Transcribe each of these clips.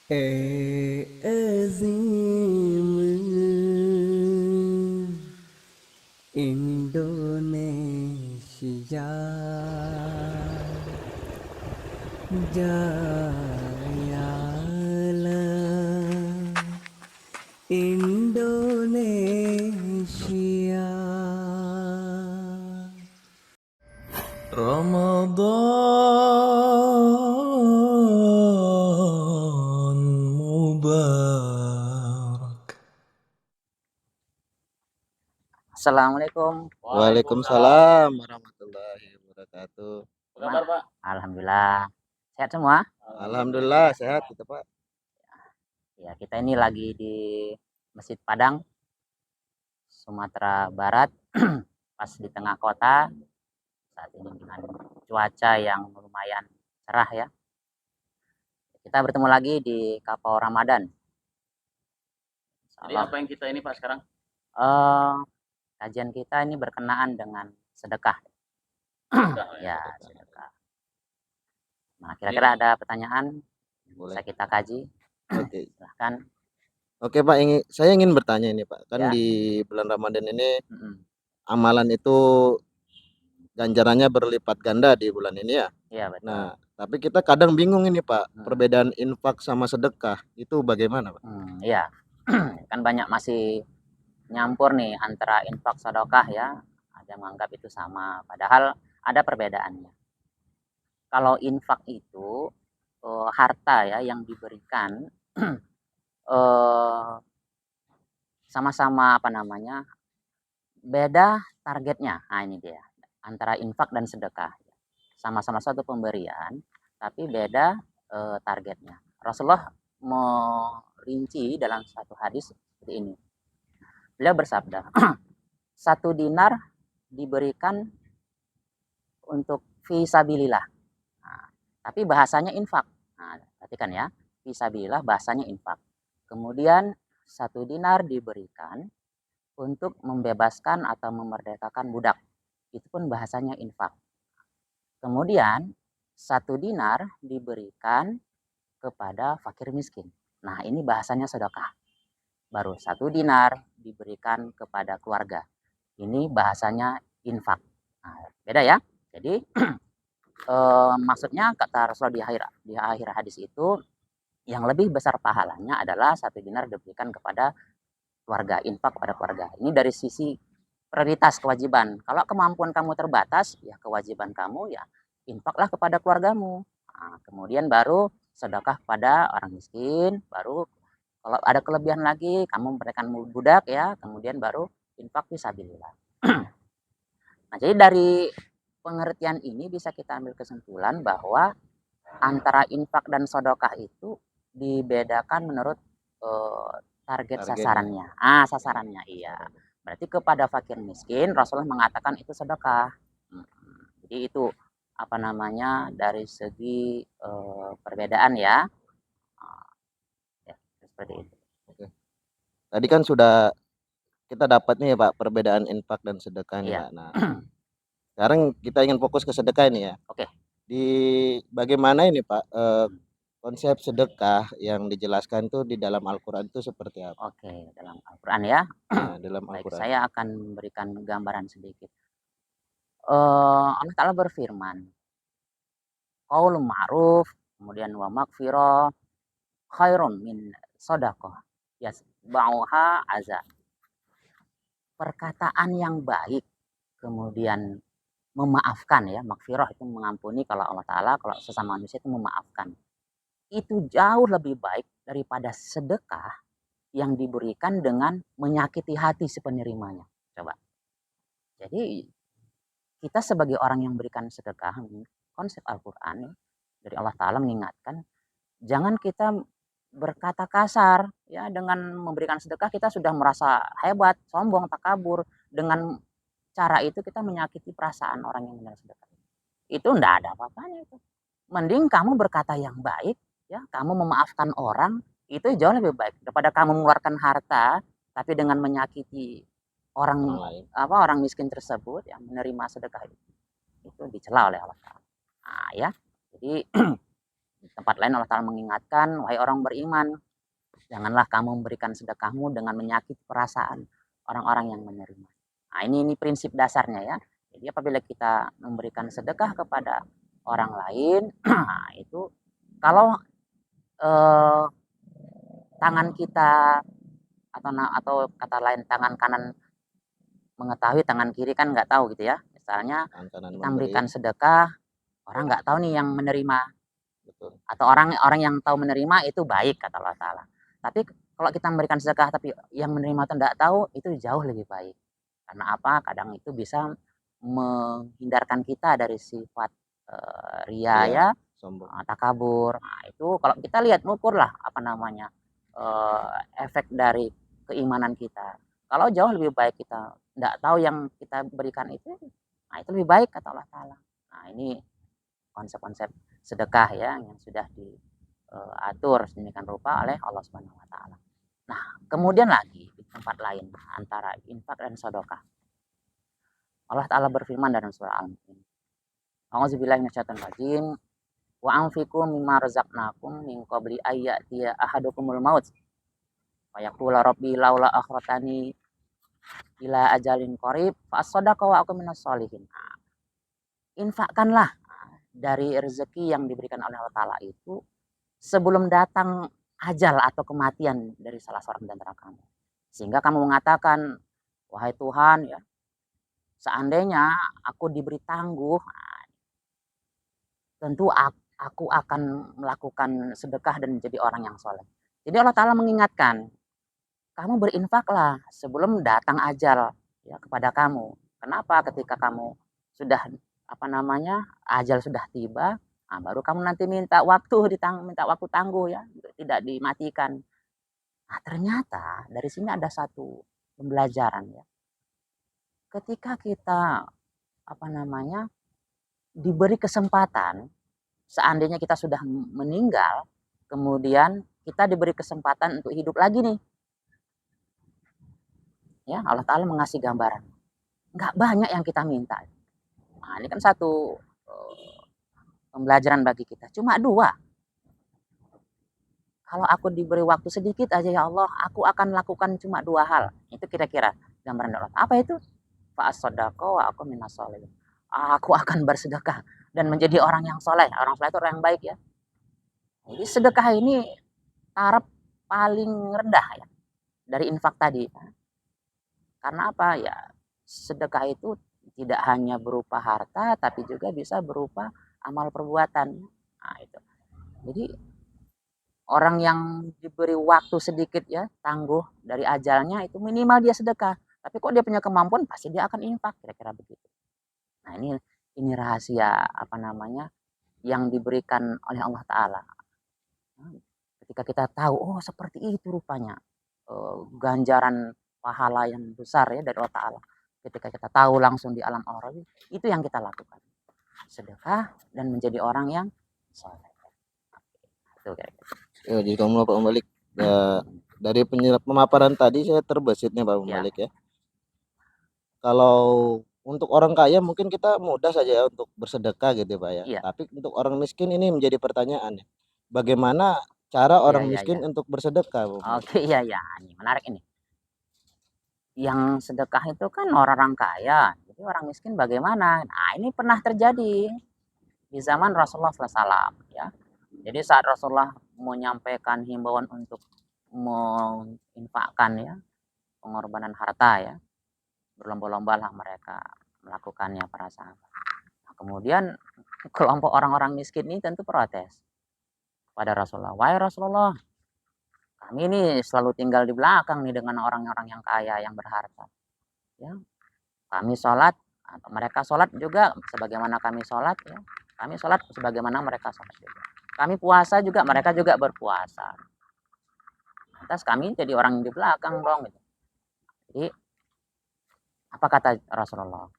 Azim Indonesia Jayalah Indonesia. Ramadan Mubarak. Assalamualaikum. Waalaikumsalam warahmatullahi wabarakatuh. Apa kabar, Pak? Alhamdulillah. Sehat semua? Alhamdulillah sehat kita Pak. Ya, kita ini lagi di Masjid Padang, Sumatera Barat, pas di tengah kota. Saat ini dengan cuaca yang lumayan cerah ya. Kita bertemu lagi di Kapau Ramadan. Jadi apa yang kita ini Pak sekarang? Kajian kita ini berkenaan dengan sedekah. Ya, sedekah. Nah, kira-kira ada pertanyaan Boleh. bisa kita kaji? Oke. Silahkan. Oke Pak, saya ingin bertanya ini Pak. Kan Ya. di bulan Ramadan ini amalan itu ganjarannya berlipat ganda di bulan ini ya. Iya, betul. Nah, tapi kita kadang bingung ini Pak, perbedaan infak sama sedekah itu bagaimana Pak? Iya, kan banyak masih nyampur nih antara infak sedekah ya. Ada yang menganggap itu sama, padahal ada perbedaannya. Kalau infak itu harta ya yang diberikan sama-sama apa namanya beda targetnya. Nah ini dia antara infak dan sedekah. Sama-sama satu pemberian, tapi beda targetnya. Rasulullah merinci dalam satu hadis seperti ini. Beliau bersabda, 1 dinar diberikan untuk fisabilillah. Nah, tapi bahasanya infak. Nah, perhatikan ya, fisabilillah bahasanya infak. Kemudian 1 dinar diberikan untuk membebaskan atau memerdekakan budak. Itu pun bahasanya infak. Kemudian 1 dinar diberikan kepada fakir miskin. Nah, ini bahasanya sedekah. Baru 1 dinar diberikan kepada keluarga. Ini bahasanya infak. Nah, beda ya. Jadi maksudnya kata Rasulullah di akhir hadis itu yang lebih besar pahalanya adalah 1 dinar diberikan kepada keluarga, infak kepada keluarga. Ini dari sisi prioritas kewajiban. Kalau kemampuan kamu terbatas, ya kewajiban kamu ya infaklah kepada keluargamu. Nah, kemudian baru sedekah kepada orang miskin, baru kalau ada kelebihan lagi kamu memberikan budak ya, kemudian baru infak fisabilillah. Nah, jadi dari pengertian ini bisa kita ambil kesimpulan bahwa antara infak dan sedekah itu dibedakan menurut target sasarannya. Sasarannya iya. Berarti kepada fakir miskin Rasulullah mengatakan itu sedekah. Jadi itu apa namanya dari segi perbedaan ya. Ya, seperti itu. Oke. Tadi kan sudah kita dapat nih Pak perbedaan infak dan sedekah ini Iya. Pak. Nah, sekarang kita ingin fokus ke sedekah ini ya. Oke. Di bagaimana ini Pak konsep sedekah yang dijelaskan tuh di dalam Al-Qur'an itu seperti apa? Oke, dalam Al-Qur'an ya. Nah, dalam Baik, Al-Qur'an. saya akan memberikan gambaran sedikit. Allah Ta'ala berfirman, qaul ma'ruf, kemudian wa maghfirah khairun min shadaqah yasba'uha aza. Perkataan yang baik, kemudian memaafkan ya, maghfirah itu mengampuni kalau Allah Ta'ala, kalau sesama manusia itu memaafkan. Itu jauh lebih baik daripada sedekah yang diberikan dengan menyakiti hati si penerimanya. Coba. Jadi kita sebagai orang yang berikan sedekah, konsep Al-Quran dari Allah Ta'ala mengingatkan, jangan kita berkata kasar ya, dengan memberikan sedekah kita sudah merasa hebat, sombong, takabur. Dengan cara itu kita menyakiti perasaan orang yang menerima sedekah. Itu enggak ada apa-apanya itu. Mending kamu berkata yang baik ya, kamu memaafkan orang, itu jauh lebih baik daripada kamu mengeluarkan harta tapi dengan menyakiti orang orang miskin tersebut yang menerima sedekah itu dicela oleh Allah Ta'ala. Nah ya, jadi Di tempat lain Allah Ta'ala mengingatkan, wahai orang beriman, janganlah kamu memberikan sedekahmu dengan menyakiti perasaan orang-orang yang menerima. Nah, ini prinsip dasarnya ya. Jadi apabila kita memberikan sedekah kepada orang lain, itu kalau eh, tangan kita atau kata lain tangan kanan mengetahui, tangan kiri kan nggak tahu gitu ya. Misalnya kita memberikan sedekah, orang nggak tahu nih yang menerima. Betul. Atau orang yang tahu menerima itu baik kata Allah Ta'ala. Tapi kalau kita memberikan sedekah tapi yang menerima itu tidak tahu, itu jauh lebih baik. Karena apa? Kadang itu bisa menghindarkan kita dari sifat ria ya, takabur. Nah, itu kalau kita lihat ngukurlah apa namanya efek dari keimanan kita. Kalau jauh lebih baik kita tidak tahu yang kita berikan itu, nah itu lebih baik kata Allah Ta'ala. Nah ini konsep-konsep sedekah ya yang sudah diatur sedemikian rupa oleh Allah Subhanahu wa taala. Nah, kemudian lagi di tempat lain antara infak dan sedekah. Allah Taala berfirman dalam surah Al-Mu'min. A'udzubillahi minasyaitonir rajim. Wa anfiqu mimma razaqnakum min qabli ayyatiya ahadukumul maut. Wa yaqulu rabbi laula akhartani ila ajalin qarib fa as-sadaqa wa aku minas sholihin. Infakkanlah dari rezeki yang diberikan oleh Allah Ta'ala itu sebelum datang ajal atau kematian dari salah seorang di antara kamu. Sehingga kamu mengatakan, wahai Tuhan ya, seandainya aku diberi tangguh, tentu aku akan melakukan sedekah dan menjadi orang yang soleh. Jadi Allah Ta'ala mengingatkan, kamu berinfaklah sebelum datang ajal ya kepada kamu. Kenapa? Ketika kamu sudah ajal sudah tiba, nah, baru kamu nanti minta waktu tangguh ya, tidak dimatikan. Nah, ternyata dari sini ada satu pembelajaran ya. Ketika kita diberi kesempatan, seandainya kita sudah meninggal, kemudian kita diberi kesempatan untuk hidup lagi nih. Ya, Allah Ta'ala mengasih gambaran. Nggak banyak yang kita minta. Nah, ini kan satu pembelajaran bagi kita. Cuma 2. Kalau aku diberi waktu sedikit aja ya Allah, aku akan lakukan cuma 2 hal. Itu kira-kira gambaran Allah. Apa itu? Fa'as-sodaqah wa aku minas sholihin. Aku akan bersedekah dan menjadi orang yang soleh. Orang soleh itu orang yang baik ya. Jadi sedekah ini taraf paling rendah ya dari infak tadi. Karena apa ya? Sedekah itu tidak hanya berupa harta, tapi juga bisa berupa amal perbuatan. Nah, itu. Jadi orang yang diberi waktu sedikit ya, tangguh dari ajalnya itu minimal dia sedekah. Tapi kok dia punya kemampuan, pasti dia akan infak, kira-kira begitu. Nah, ini rahasia yang diberikan oleh Allah Ta'ala. Ketika kita tahu, oh seperti itu rupanya ganjaran pahala yang besar ya dari Allah Ta'ala. Ketika kita tahu langsung di alam akhirah, itu yang kita lakukan. Sedekah dan menjadi orang yang soleh. Itu kira-kira. Ya, jadi kamu Pak Malik dari pemaparan tadi saya terbesit nih Pak Malik ya. Kalau untuk orang kaya mungkin kita mudah saja ya untuk bersedekah gitu Pak ya. Tapi untuk orang miskin ini menjadi pertanyaan. Bagaimana cara orang miskin untuk bersedekah? Oke, iya. Ini menarik ini. Yang sedekah itu kan orang-orang kaya. Jadi orang miskin bagaimana? Nah, ini pernah terjadi di zaman Rasulullah SAW ya. Jadi saat Rasulullah menyampaikan himbauan untuk menginfakkan ya, pengorbanan harta ya, berlomba-lomba lah mereka melakukannya para sahabat. Nah, kemudian kelompok orang-orang miskin ini tentu protes pada Rasulullah. Wahai Rasulullah, kami ini selalu tinggal di belakang nih dengan orang-orang yang kaya, yang berharta. Ya, kami sholat, atau mereka sholat juga sebagaimana kami sholat ya. Kami sholat sebagaimana mereka sholat juga. Kami puasa juga, mereka juga berpuasa. Lantas kami jadi orang yang di belakang dong. Gitu. Jadi, apa kata Rasulullah?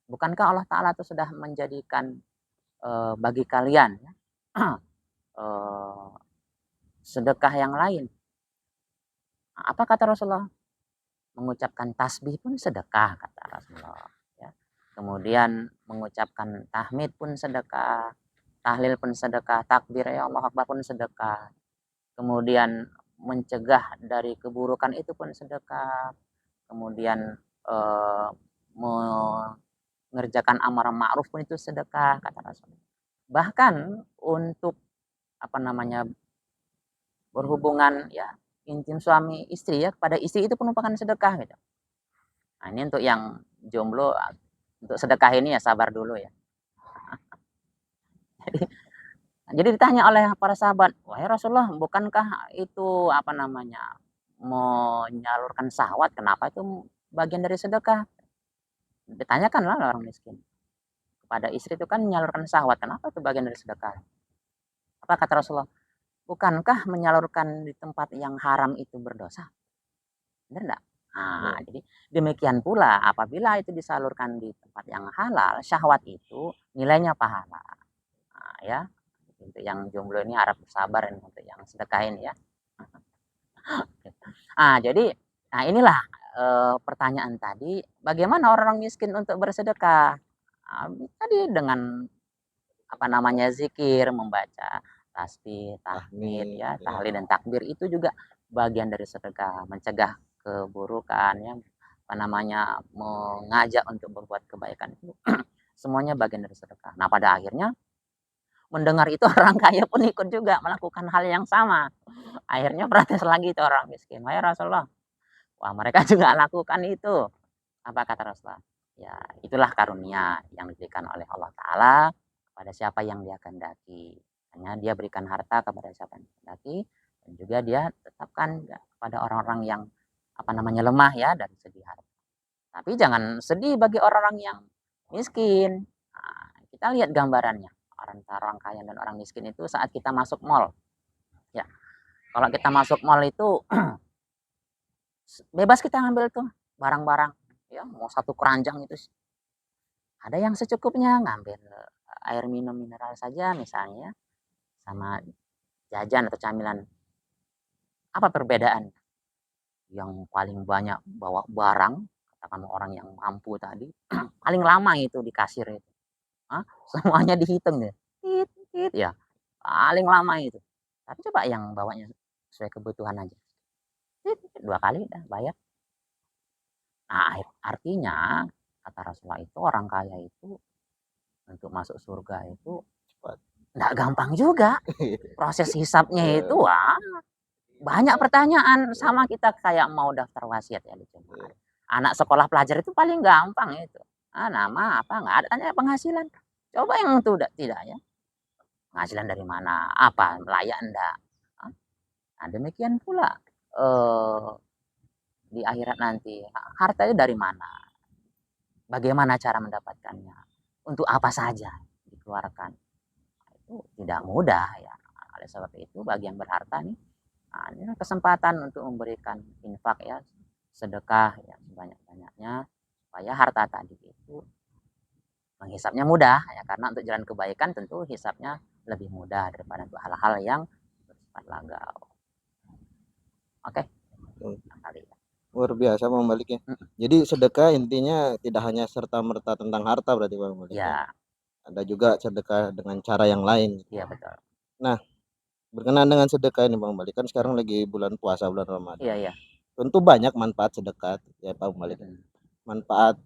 Bukankah Allah Ta'ala itu sudah menjadikan bagi kalian ya, sedekah yang lain? Nah, apa kata Rasulullah? Mengucapkan tasbih pun sedekah, kata Rasulullah. Ya. Kemudian mengucapkan tahmid pun sedekah. tahlil pun sedekah, takbir ya Allahu Akbar pun sedekah. Kemudian mencegah dari keburukan itu pun sedekah. Kemudian mengerjakan amar ma'ruf pun itu sedekah kata Rasul. Bahkan untuk apa namanya berhubungan ya intim suami istri ya kepada istri itu pun merupakan sedekah gitu. Nah, ini untuk yang jomblo untuk sedekah ini ya sabar dulu ya. Jadi ditanya oleh para sahabat, "Wahai Rasulullah, bukankah itu apa namanya menyalurkan syahwat? Kenapa itu bagian dari sedekah?" Ditanyakanlah oleh orang miskin. Kepada istri itu kan menyalurkan syahwat, kenapa itu bagian dari sedekah? Apa kata Rasulullah? Bukankah menyalurkan di tempat yang haram itu berdosa? Benar enggak? Nah, jadi demikian pula apabila itu disalurkan di tempat yang halal, syahwat itu nilainya pahala. Nah, ya. Untuk yang jomblo ini harap bersabar ini untuk yang sedekah ini ya. Jadi nah inilah pertanyaan tadi, bagaimana orang miskin untuk bersedekah? Tadi dengan apa namanya zikir, membaca tasbih, tahmid ya, tahlil dan takbir itu juga bagian dari sedekah, mencegah keburukan ya, apa namanya mengajak untuk berbuat kebaikan itu semuanya bagian dari sedekah. Nah, pada akhirnya mendengar itu orang kaya pun ikut juga melakukan hal yang sama. Akhirnya protes lagi itu orang miskin, "Wahai Rasulullah." Wah, mereka juga lakukan itu. Apa kata Rasulullah? Ya, itulah karunia yang diberikan oleh Allah Ta'ala kepada siapa yang Dia kehendaki. Hanya Dia berikan harta kepada siapa yang kehendaki dan juga Dia tetapkan kepada orang-orang yang apa namanya lemah ya dari segi harta. Tapi jangan sedih bagi orang-orang yang miskin. Nah, kita lihat gambarannya antara orang kaya dan orang miskin itu saat kita masuk mall. Ya, kalau kita masuk mall itu bebas kita ngambil tuh barang-barang ya mau satu keranjang itu ada yang secukupnya ngambil air minum mineral saja misalnya sama jajan atau camilan. Apa perbedaan? Yang paling banyak bawa barang, katakan orang yang mampu tadi, paling lama itu di kasir itu. Semuanya dihitung deh. Tit, tit, ya. Paling lama itu. Tapi coba yang bawanya sesuai kebutuhan aja. Tit, tit, 2 kali dah bayar. Nah, artinya kata Rasulullah itu orang kaya itu untuk masuk surga itu enggak gampang juga. Proses hisapnya itu banyak pertanyaan sama kita kayak mau daftar wasiat ya di jemaah. Anak sekolah pelajar itu paling gampang itu. Nama apa enggak ada tanya penghasilan. Coba yang itu tidak ya. Penghasilan dari mana? Apa layak enggak? Nah, demikian pula di akhirat nanti harta itu dari mana? Bagaimana cara mendapatkannya? Untuk apa saja dikeluarkan? Itu tidak mudah ya. Oleh sebab itu bagi yang berharta nih, nah, ini kesempatan untuk memberikan infak ya, sedekah ya sebanyak-banyaknya supaya harta tadi itu menghisapnya mudah ya karena untuk jalan kebaikan tentu hisapnya lebih mudah daripada untuk hal-hal yang bersifat lagau. Oke. Luar biasa Bang Malik ya. Jadi sedekah intinya tidak hanya serta-merta tentang harta berarti Bang Malik. Ya. Ada juga sedekah dengan cara yang lain. Iya betul. Nah, berkenaan dengan sedekah ini Bang Malik kan sekarang lagi bulan puasa, bulan Ramadan. Iya, iya. Tentu banyak manfaat sedekah ya Bang Malik. Manfaat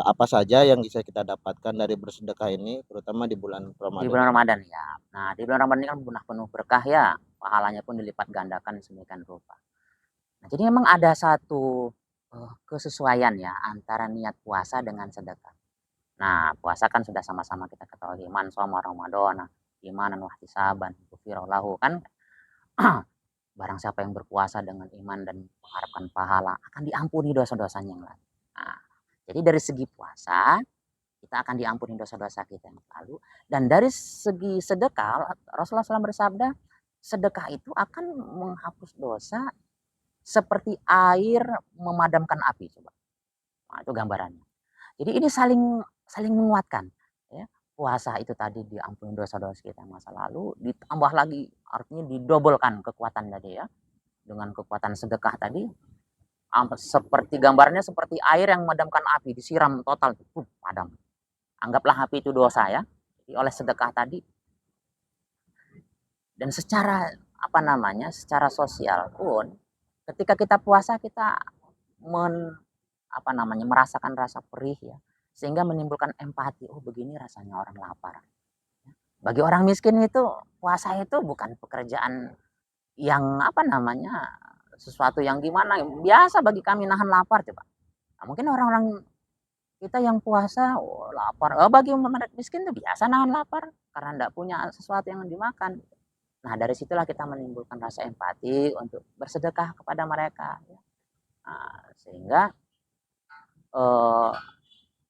apa saja yang bisa kita dapatkan dari bersedekah ini terutama di bulan Ramadan? Di bulan Ramadan ya. Nah, di bulan Ramadan ini kan bulan penuh berkah ya. Pahalanya pun dilipat gandakan sedemikian rupa. Nah, jadi memang ada satu kesesuaian ya antara niat puasa dengan sedekah. Nah, puasa kan sudah sama-sama kita ketahui man shoma ramadhana imanan wa ihtisaban ghufira lahu kan. Barang siapa yang berpuasa dengan iman dan mengharapkan pahala akan diampuni dosa-dosanya yang lain. Nah, jadi dari segi puasa kita akan diampuni dosa-dosa kita yang lalu dan dari segi sedekah Rasulullah SAW bersabda sedekah itu akan menghapus dosa seperti air memadamkan api coba. Nah, itu gambarannya. Jadi ini saling menguatkan ya. Puasa itu tadi diampuni dosa-dosa kita yang masa lalu, ditambah lagi artinya didobolkan kekuatan tadi ya. Dengan kekuatan sedekah tadi seperti gambarnya seperti air yang memadamkan api, disiram total padam. Anggaplah api itu dosa ya. Jadi oleh sedekah tadi Dan secara secara sosial pun ketika kita puasa kita merasakan rasa perih ya, sehingga menimbulkan empati. Oh, begini rasanya orang lapar. Bagi orang miskin itu puasa itu bukan pekerjaan yang sesuatu yang gimana, biasa bagi kami nahan lapar coba. Nah, mungkin orang-orang kita yang puasa lapar, bagi umat miskin itu biasa nahan lapar karena tidak punya sesuatu yang dimakan. Nah, dari situlah kita menimbulkan rasa empati untuk bersedekah kepada mereka ya. Nah, sehingga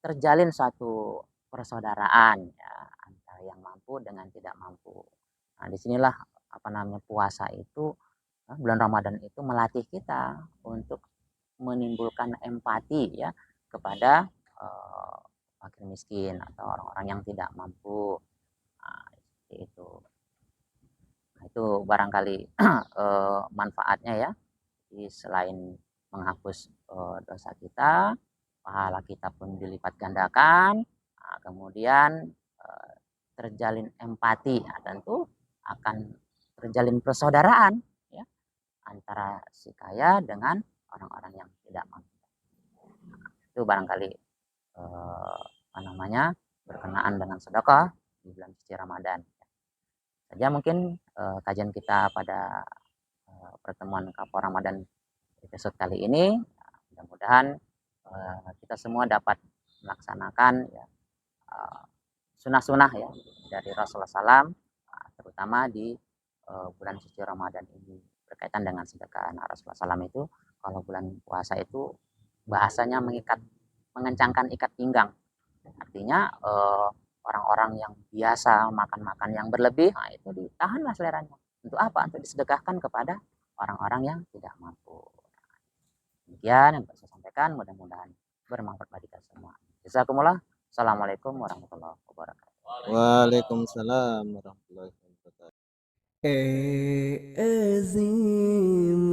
terjalin suatu persaudaraan ya antara yang mampu dengan tidak mampu. Nah, disinilah puasa itu, bulan Ramadan itu melatih kita untuk menimbulkan empati ya kepada fakir miskin atau orang-orang yang tidak mampu. Nah, seperti itu. Nah, itu barangkali manfaatnya ya. Jadi selain menghapus dosa kita, pahala kita pun dilipat gandakan. Nah, kemudian terjalin empati, nah, tentu akan terjalin persaudaraan ya antara si kaya dengan orang-orang yang tidak mampu. Nah, itu barangkali berkenaan dengan sedekah di bulan suci Ramadan. Saja mungkin kajian kita pada pertemuan Kapor Ramadan episode kali ini. Mudah-mudahan kita semua dapat melaksanakan ya, sunah-sunah ya dari Rasulullah SAW, terutama di bulan suci Ramadan ini berkaitan dengan sedekah. Nah, Rasulullah SAW itu kalau bulan puasa itu bahasanya mengencangkan ikat pinggang. Artinya orang-orang yang biasa makan-makan yang berlebih, nah itu ditahanlah seleranya. Untuk apa? Untuk disedekahkan kepada orang-orang yang tidak mampu. Demikian yang bisa saya sampaikan, mudah-mudahan bermanfaat bagi kita semua. Jazakumullah. Assalamualaikum warahmatullahi wabarakatuh. Waalaikumsalam warahmatullahi wabarakatuh. azim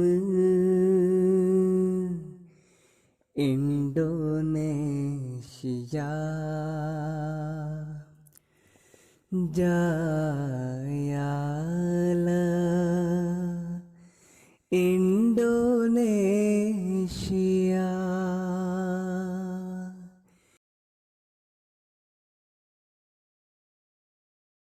Indonesia, jayalah Indonesia.